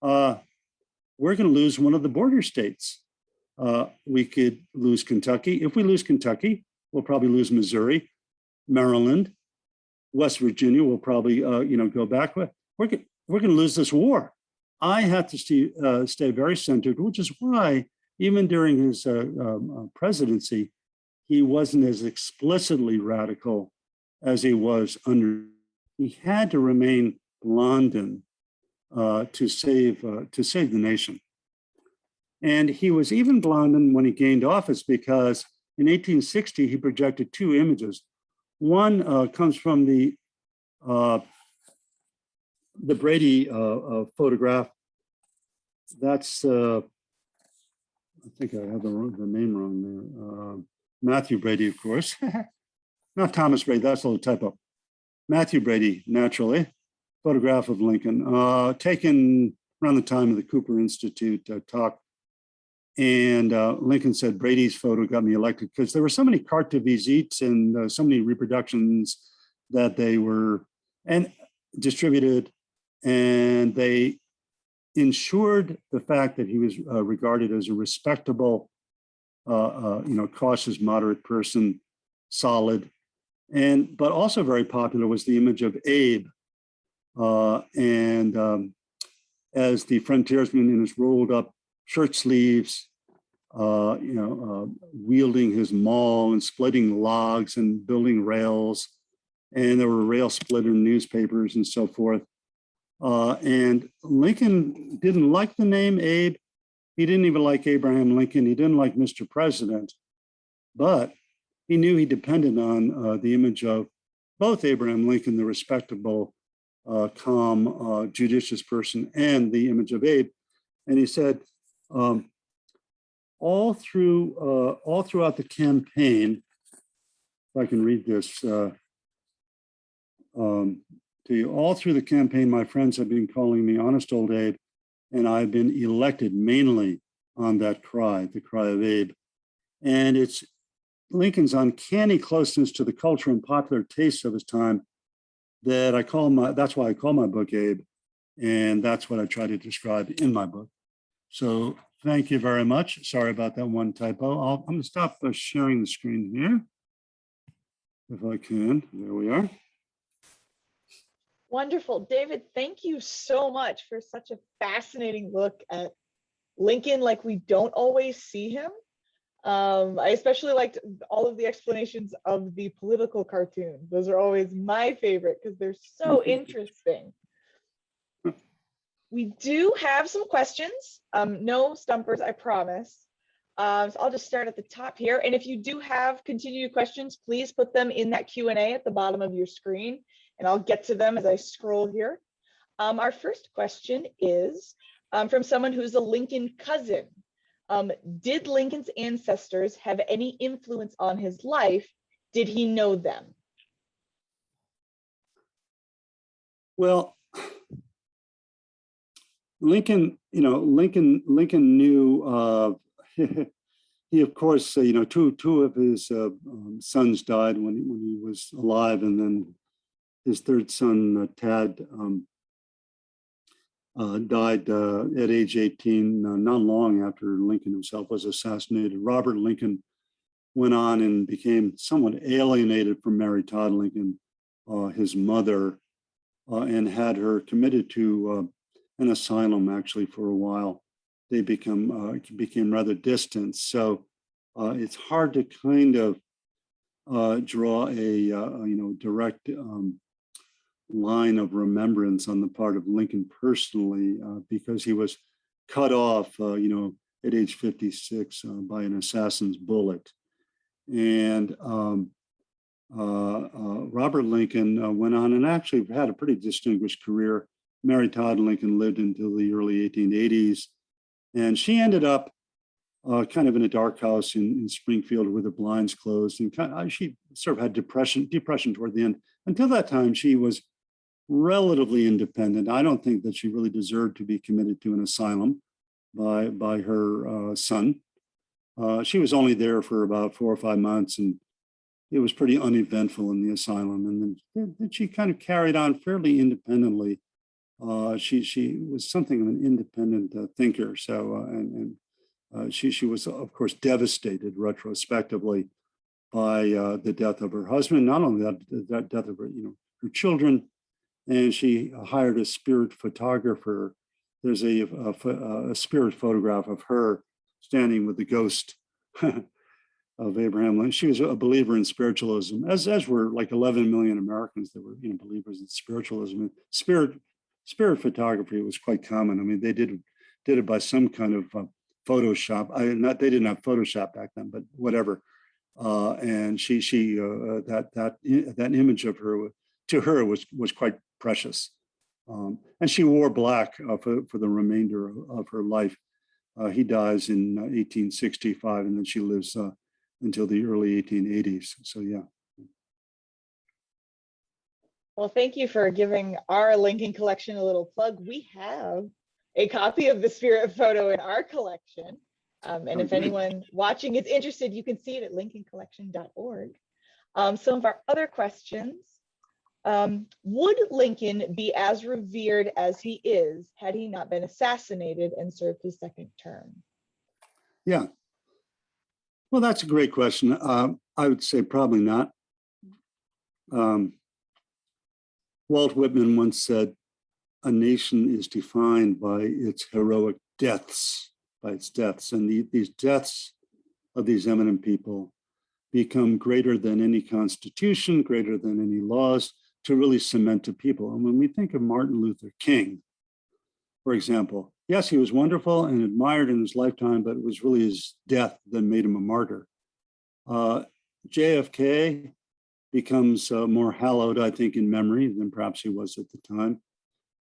Speaker 3: we're going to lose one of the border states. We could lose Kentucky. If we lose Kentucky, we'll probably lose Missouri, Maryland, West Virginia. We'll probably go back. We're going to lose this war. I had to stay very centered, which is why even during his presidency, he wasn't as explicitly radical as he was under. He had to remain Blondin to save the nation. And he was even Blondin when he gained office, because in 1860 he projected two images. One comes from the Brady photograph. That's I think I have the name wrong there. Matthew Brady, of course. Not Thomas Brady, that's a little typo. Matthew Brady, naturally. Photograph of Lincoln, taken around the time of the Cooper Institute talk. And Lincoln said, Brady's photo got me elected, because there were so many carte de visites and so many reproductions that they were distributed, and they ensured the fact that he was regarded as a respectable, cautious, moderate person, solid, but also very popular was the image of Abe. As the frontiersman in his rolled up shirt sleeves, wielding his maul and splitting logs and building rails, and there were rail splitter newspapers and so forth. And Lincoln didn't like the name Abe. He didn't even like Abraham Lincoln. He didn't like Mr. President, but he knew he depended on the image of both Abraham Lincoln, the respectable, calm, judicious person, and the image of Abe. And he said, all throughout the campaign, if I can read this to you, all through the campaign, my friends have been calling me Honest Old Abe, and I've been elected mainly on that cry, the cry of Abe. And it's Lincoln's uncanny closeness to the culture and popular tastes of his time that that's why I call my book Abe, and that's what I try to describe in my book. So thank you very much. Sorry about that one typo. I'm going to stop sharing the screen here, if I can. There we are.
Speaker 4: Wonderful. David, thank you so much for such a fascinating look at Lincoln like we don't always see him. I especially liked all of the explanations of the political cartoons. Those are always my favorite because they're so interesting. We do have some questions. No stumpers, I promise. So I'll just start at the top here. And if you do have continued questions, please put them in that Q&A at the bottom of your screen, and I'll get to them as I scroll here. Our first question is from someone who's a Lincoln cousin. Did Lincoln's ancestors have any influence on his life? Did he know them?
Speaker 3: Well, Lincoln knew, he, of course, two of his sons died when he was alive, and then his third son, Tad, died at age 18, not long after Lincoln himself was assassinated. Robert Lincoln went on and became somewhat alienated from Mary Todd Lincoln, his mother, and had her committed to an asylum, actually, for a while. they became rather distant. So it's hard to kind of draw a direct line of remembrance on the part of Lincoln personally, because he was cut off, at age 56 by an assassin's bullet. And Robert Lincoln went on and actually had a pretty distinguished career. Mary Todd Lincoln lived until the early 1880s, and she ended up kind of in a dark house in Springfield with her blinds closed, and she sort of had depression toward the end. Until that time, she was relatively independent. I don't think that she really deserved to be committed to an asylum by her son. She was only there for about 4 or 5 months, and it was pretty uneventful in the asylum. And then she kind of carried on fairly independently. She was something of an independent thinker. So, she was, of course, devastated retrospectively by the death of her husband. Not only that, the death of her children, and she hired a spirit photographer. There's a spirit photograph of her standing with the ghost of Abraham Lincoln. She was a believer in spiritualism, as were like 11 million Americans that were believers in spiritualism. And spirit photography was quite common. I mean, they did it by some kind of Photoshop. They didn't have Photoshop back then, but whatever. And that image of her, to her, was quite precious. And she wore black for the remainder of her life. He dies in 1865, and then she lives until the early 1880s. So, yeah.
Speaker 4: Well, thank you for giving our Lincoln collection a little plug. We have a copy of the spirit photo in our collection. And if anyone watching is interested, you can see it at lincolncollection.org. Some of our other questions. Would Lincoln be as revered as he is had he not been assassinated and served his second term?
Speaker 3: Yeah. Well, that's a great question. I would say probably not. Walt Whitman once said, "A nation is defined by its heroic deaths, And these deaths of these eminent people become greater than any constitution, greater than any laws, to really cement a people." And when we think of Martin Luther King, for example, yes, he was wonderful and admired in his lifetime, but it was really his death that made him a martyr. JFK becomes more hallowed, I think, in memory than perhaps he was at the time.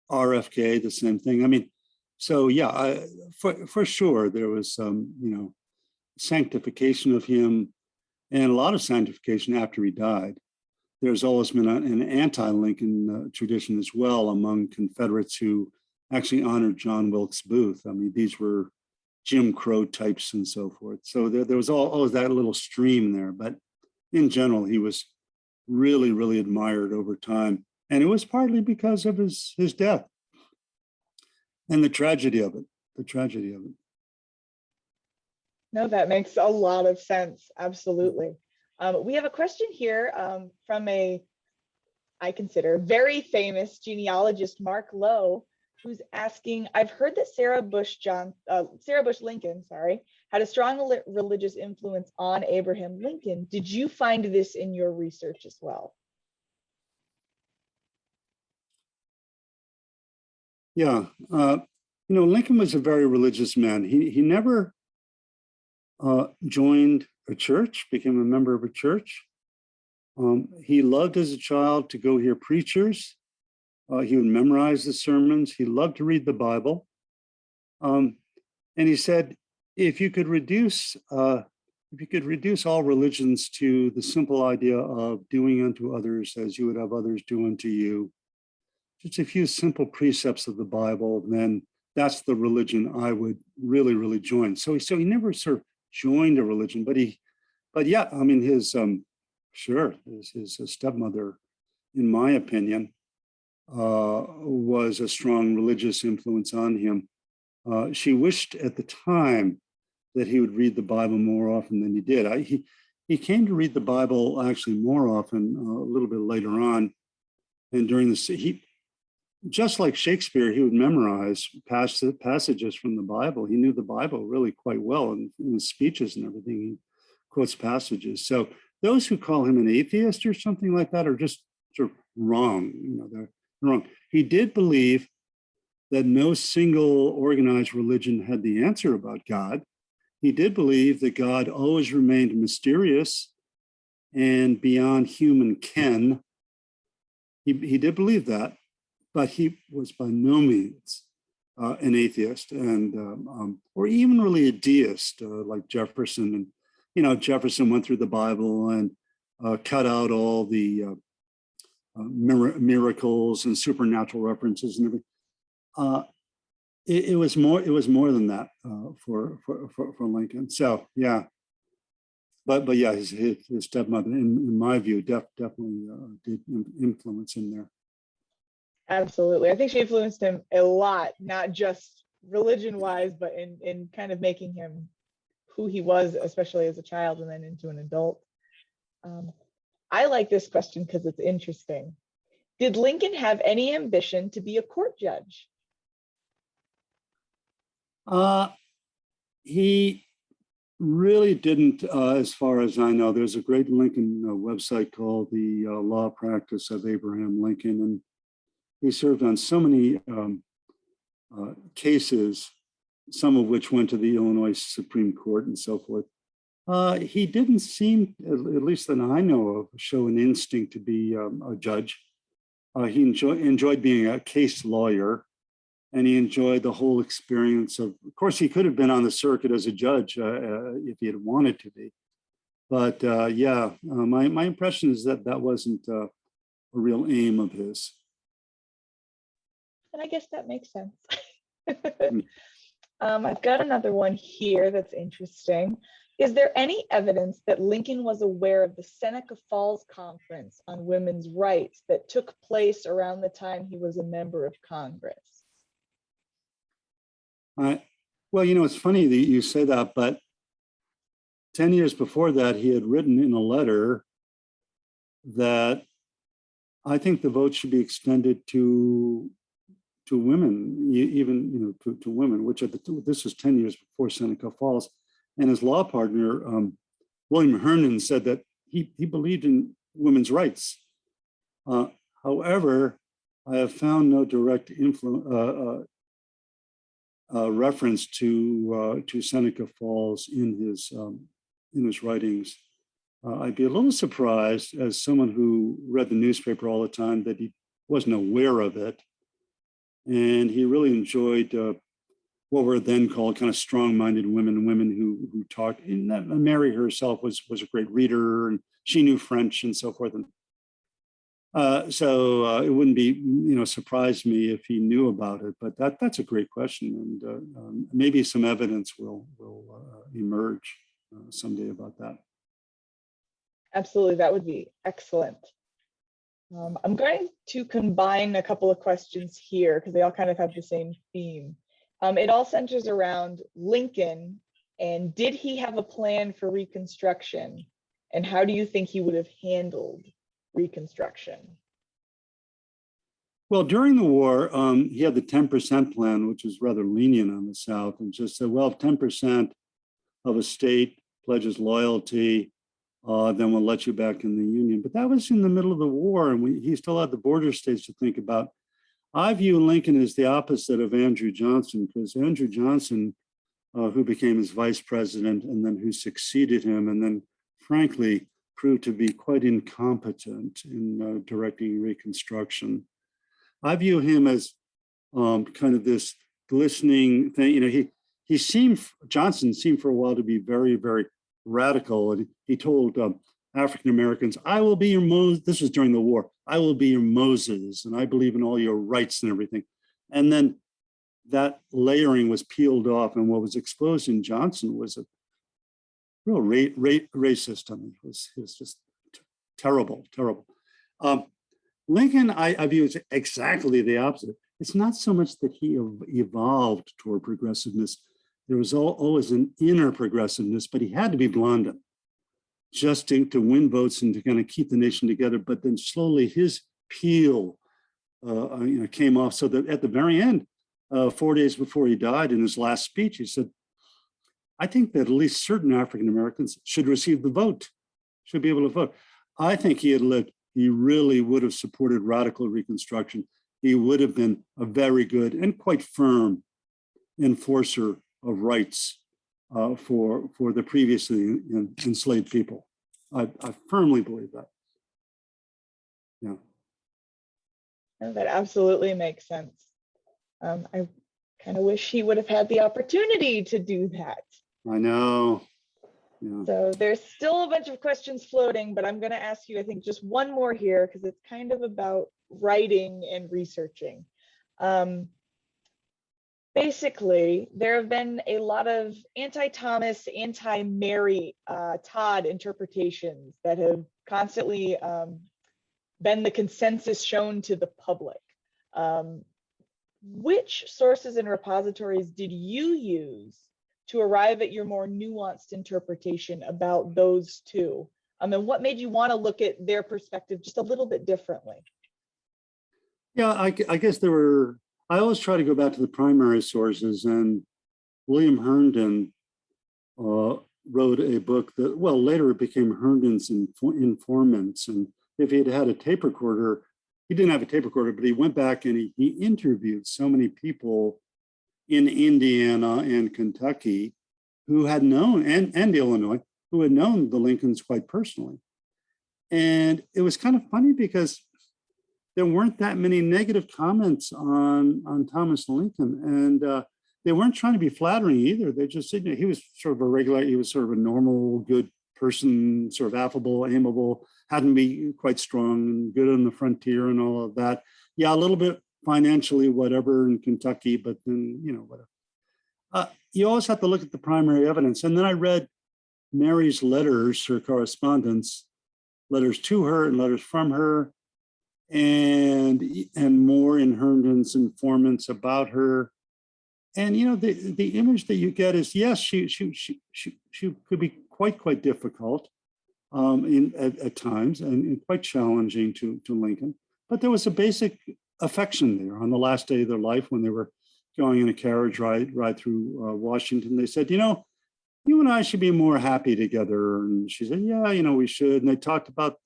Speaker 3: RFK, the same thing. I mean, so yeah, for sure, there was some, sanctification of him, and a lot of sanctification after he died. There's always been an anti-Lincoln tradition as well among Confederates who actually honored John Wilkes Booth. I mean, these were Jim Crow types and so forth. So there was always that little stream there. But in general, he was really, really admired over time. And it was partly because of his death and the tragedy of it.
Speaker 4: No, that makes a lot of sense. Absolutely. We have a question here from I consider, very famous genealogist, Mark Lowe, who's asking, I've heard that Sarah Bush Lincoln, had a strong religious influence on Abraham Lincoln. Did you find this in your research as well?
Speaker 3: Yeah, Lincoln was a very religious man. He never joined a church, became a member of a church. He loved as a child to go hear preachers. He would memorize the sermons. He loved to read the Bible. And he said, if you could reduce all religions to the simple idea of doing unto others as you would have others do unto you, just a few simple precepts of the Bible, then that's the religion I would really, really join. So he never sort of joined a religion, but yeah, I mean, his stepmother, in my opinion, was a strong religious influence on him. She wished at the time that he would read the Bible more often than he did. He came to read the Bible actually more often a little bit later on, and during just like Shakespeare, he would memorize passages from the Bible. He knew the Bible really quite well, and in his speeches and everything, he quotes passages. So those who call him an atheist or something like that are just sort of wrong. They're wrong. He did believe that no single organized religion had the answer about God. He did believe that God always remained mysterious and beyond human ken. He did believe that, but he was by no means an atheist, and or even really a deist like Jefferson. And Jefferson went through the Bible and cut out all the miracles and supernatural references and everything. It was more than that for Lincoln. So yeah, but yeah, his stepmother, in my view, definitely did influence him there.
Speaker 4: Absolutely. I think she influenced him a lot, not just religion-wise, but in kind of making him who he was, especially as a child and then into an adult. I like this question because it's interesting. Did Lincoln have any ambition to be a court judge?
Speaker 3: He really didn't, as far as I know. There's a great Lincoln website called the Law Practice of Abraham Lincoln, and he served on so many cases, some of which went to the Illinois Supreme Court and so forth. He didn't seem, at least that I know of, show an instinct to be a judge. He enjoyed being a case lawyer, and he enjoyed the whole experience of course, he could have been on the circuit as a judge if he had wanted to be. But my impression is that wasn't a real aim of his.
Speaker 4: And I guess that makes sense. I've got another one here that's interesting. Is there any evidence that Lincoln was aware of the Seneca Falls Conference on women's rights that took place around the time he was a member of Congress?
Speaker 3: Well, it's funny that you say that, but 10 years before that, he had written in a letter that I think the vote should be extended to women, even to women, which this was 10 years before Seneca Falls. And his law partner, William Herndon, said that he believed in women's rights. However, I have found no direct reference to Seneca Falls in his writings. I'd be a little surprised, as someone who read the newspaper all the time, that he wasn't aware of it. And he really enjoyed what were then called kind of strong-minded women who talked. And Mary herself was a great reader, and she knew French and so forth. And so it wouldn't be surprise me if he knew about it. But that's a great question, and maybe some evidence will emerge someday about that.
Speaker 4: Absolutely, that would be excellent. I'm going to combine a couple of questions here because they all kind of have the same theme. It all centers around Lincoln, and did he have a plan for Reconstruction? And how do you think he would have handled Reconstruction?
Speaker 3: Well, during the war, he had the 10% plan, which was rather lenient on the South, and just said, well, if 10% of a state pledges loyalty, then we'll let you back in the Union. But that was in the middle of the war, and he still had the border states to think about. I view Lincoln as the opposite of Andrew Johnson, because Andrew Johnson, who became his vice president and then who succeeded him, and then frankly proved to be quite incompetent in directing Reconstruction. I view him as kind of this glistening thing. Johnson seemed for a while to be very, very radical. And he told African Americans, I will be your Moses. This was during the war. I will be your Moses, and I believe in all your rights and everything. And then that layering was peeled off, and what was exposed in Johnson was a real racist. I mean, it was just terrible. Lincoln, I view as exactly the opposite. It's not so much that he evolved toward progressiveness. There was always an inner progressiveness, but he had to be Blondin just to win votes and to kind of keep the nation together. But then slowly his peel came off. So that at the very end, 4 days before he died, in his last speech, he said, I think that at least certain African Americans should receive the vote, should be able to vote. I think he had lived, he really would have supported radical Reconstruction. He would have been a very good and quite firm enforcer of rights for the previously enslaved people. I firmly believe that. Yeah.
Speaker 4: That absolutely makes sense. I kind of wish he would have had the opportunity to do that.
Speaker 3: I know. Yeah.
Speaker 4: So there's still a bunch of questions floating, but I'm going to ask you, I think, just one more here because it's kind of about writing and researching. Basically, there have been a lot of anti-Thomas, anti-Mary Todd interpretations that have constantly been the consensus shown to the public. Which sources and repositories did you use to arrive at your more nuanced interpretation about those two? And what made you want to look at their perspective just a little bit differently?
Speaker 3: Yeah, I guess there were, I always try to go back to the primary sources, and William Herndon wrote a book that, well, later it became Herndon's Informants. And if he had had a tape recorder, he didn't have a tape recorder, but he went back and he interviewed so many people in Indiana and Kentucky who had known, and Illinois, who had known the Lincolns quite personally. And it was kind of funny because there weren't that many negative comments on Thomas Lincoln. And they weren't trying to be flattering either. They just said, he was sort of a regular, he was sort of a normal, good person, sort of affable, amiable, had to be quite strong and good on the frontier and all of that. Yeah, a little bit financially, whatever, in Kentucky, but then, whatever. You always have to look at the primary evidence. And then I read Mary's letters, her correspondence, letters to her and letters from her, and more in Herndon's Informants about her. And the image that you get is, yes, she could be quite difficult at times and quite challenging to Lincoln. But there was a basic affection there. On the last day of their life, when they were going in a carriage ride through Washington, they said, you and I should be more happy together. And she said, yeah, we should. And they talked about,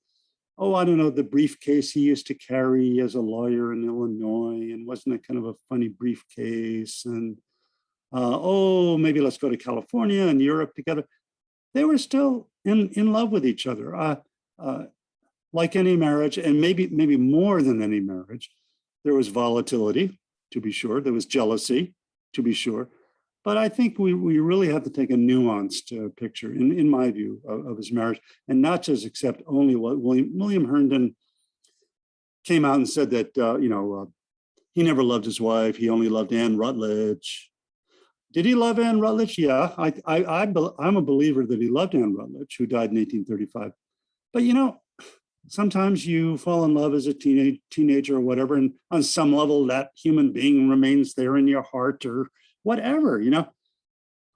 Speaker 3: I don't know, the briefcase he used to carry as a lawyer in Illinois, and wasn't it kind of a funny briefcase? And maybe let's go to California and Europe together. They were still in love with each other. Like any marriage, and maybe more than any marriage, there was volatility, to be sure. There was jealousy, to be sure. But I think we really have to take a nuanced picture, in my view, of his marriage, and not just accept only what William Herndon came out and said that, he never loved his wife. He only loved Anne Rutledge. Did he love Anne Rutledge? Yeah, I'm a believer that he loved Anne Rutledge, who died in 1835. But, sometimes you fall in love as a teenager or whatever, and on some level that human being remains there in your heart or whatever,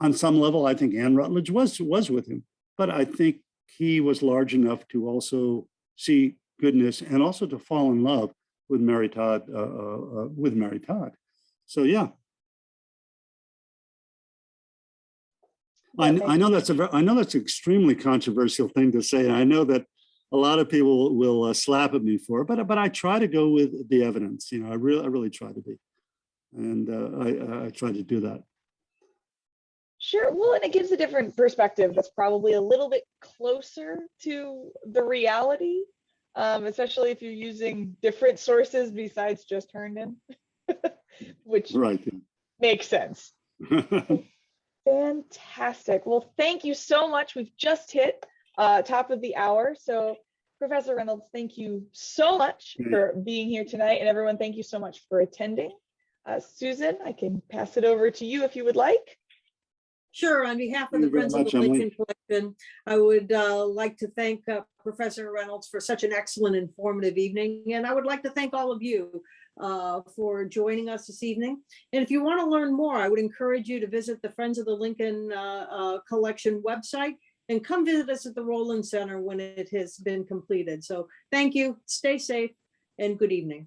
Speaker 3: On some level, I think Anne Rutledge was with him, but I think he was large enough to also see goodness and also to fall in love with Mary Todd. So yeah, I know that's an extremely controversial thing to say. I know that a lot of people will slap at me for it, but I try to go with the evidence. I really try to be, and I try to do that.
Speaker 4: Sure. Well, and it gives a different perspective that's probably a little bit closer to the reality, especially if you're using different sources besides just Herndon, which
Speaker 3: right.
Speaker 4: Makes sense. Fantastic. Well, thank you so much. We've just hit top of the hour. So Professor Reynolds, thank you so much for being here tonight. And everyone, thank you so much for attending. Susan, I can pass it over to you if you would like.
Speaker 1: Sure. On behalf of the Friends of the Lincoln Collection, I would like to thank Professor Reynolds for such an excellent, informative evening. And I would like to thank all of you for joining us this evening. And if you want to learn more, I would encourage you to visit the Friends of the Lincoln Collection website and come visit us at the Roland Center when it has been completed. So thank you, stay safe, and good evening.